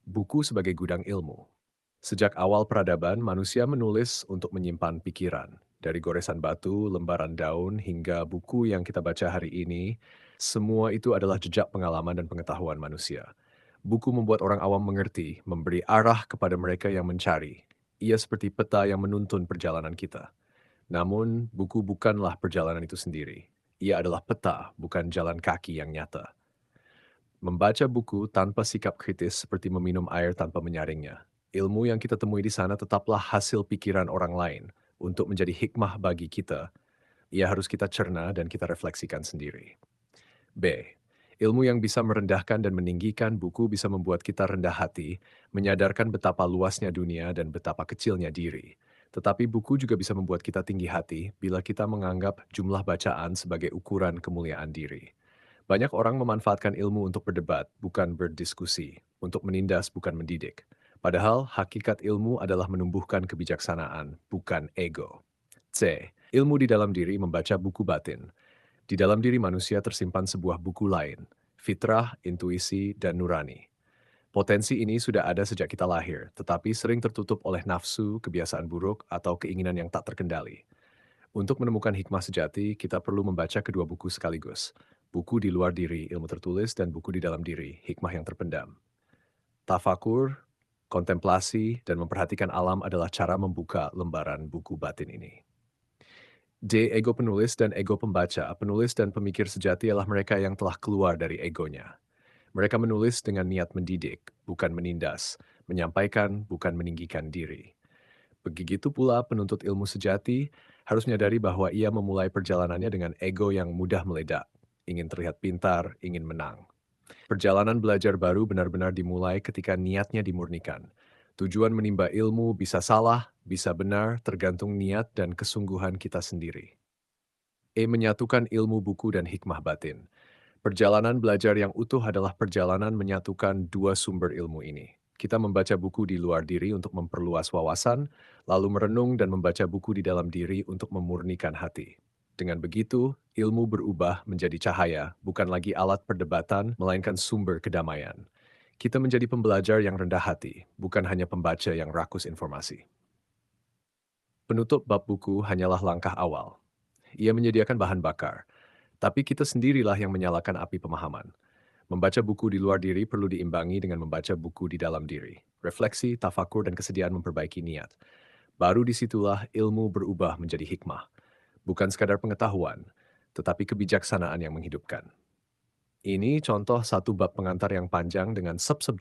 Buku sebagai gudang ilmu. Sejak awal peradaban, manusia menulis untuk menyimpan pikiran. Dari goresan batu, lembaran daun, hingga buku yang kita baca hari ini, semua itu adalah jejak pengalaman dan pengetahuan manusia. Buku membuat orang awam mengerti, memberi arah kepada mereka yang mencari. Ia seperti peta yang menuntun perjalanan kita. Namun, buku bukanlah perjalanan itu sendiri. Ia adalah peta, bukan jalan kaki yang nyata. Membaca buku tanpa sikap kritis seperti meminum air tanpa menyaringnya. Ilmu yang kita temui di sana tetaplah hasil pikiran orang lain. Untuk menjadi hikmah bagi kita, ia harus kita cerna dan kita refleksikan sendiri. B. Ilmu yang bisa merendahkan dan meninggikan buku bisa membuat kita rendah hati, menyadarkan betapa luasnya dunia dan betapa kecilnya diri. Tetapi buku juga bisa membuat kita tinggi hati bila kita menganggap jumlah bacaan sebagai ukuran kemuliaan diri. Banyak orang memanfaatkan ilmu untuk berdebat, bukan berdiskusi, untuk menindas, bukan mendidik. Padahal hakikat ilmu adalah menumbuhkan kebijaksanaan, bukan ego. C. Ilmu di dalam diri membaca buku batin. Di dalam diri manusia tersimpan sebuah buku lain, fitrah, intuisi, dan nurani. Potensi ini sudah ada sejak kita lahir, tetapi sering tertutup oleh nafsu, kebiasaan buruk, atau keinginan yang tak terkendali. Untuk menemukan hikmah sejati, kita perlu membaca kedua buku sekaligus. Buku di luar diri, ilmu tertulis, dan buku di dalam diri, hikmah yang terpendam. Tafakur, kontemplasi, dan memperhatikan alam adalah cara membuka lembaran buku batin ini. D. Ego penulis dan ego pembaca. Penulis dan pemikir sejati adalah mereka yang telah keluar dari egonya. Mereka menulis dengan niat mendidik, bukan menindas, menyampaikan, bukan meninggikan diri. Begitu pula penuntut ilmu sejati harus menyadari bahwa ia memulai perjalanannya dengan ego yang mudah meledak, ingin terlihat pintar, ingin menang. Perjalanan belajar baru benar-benar dimulai ketika niatnya dimurnikan. Tujuan menimba ilmu bisa salah, bisa benar, tergantung niat dan kesungguhan kita sendiri. E. Menyatukan ilmu buku dan hikmah batin. Perjalanan belajar yang utuh adalah perjalanan menyatukan dua sumber ilmu ini. Kita membaca buku di luar diri untuk memperluas wawasan, lalu merenung dan membaca buku di dalam diri untuk memurnikan hati. Dengan begitu, ilmu berubah menjadi cahaya, bukan lagi alat perdebatan, melainkan sumber kedamaian. Kita menjadi pembelajar yang rendah hati, bukan hanya pembaca yang rakus informasi. Penutup bab buku hanyalah langkah awal. Ia menyediakan bahan bakar, tapi kita sendirilah yang menyalakan api pemahaman. Membaca buku di luar diri perlu diimbangi dengan membaca buku di dalam diri. Refleksi, tafakur, dan kesediaan memperbaiki niat. Baru disitulah ilmu berubah menjadi hikmah. Bukan sekadar pengetahuan, tetapi kebijaksanaan yang menghidupkan. Ini contoh satu bab pengantar yang panjang dengan sub-sub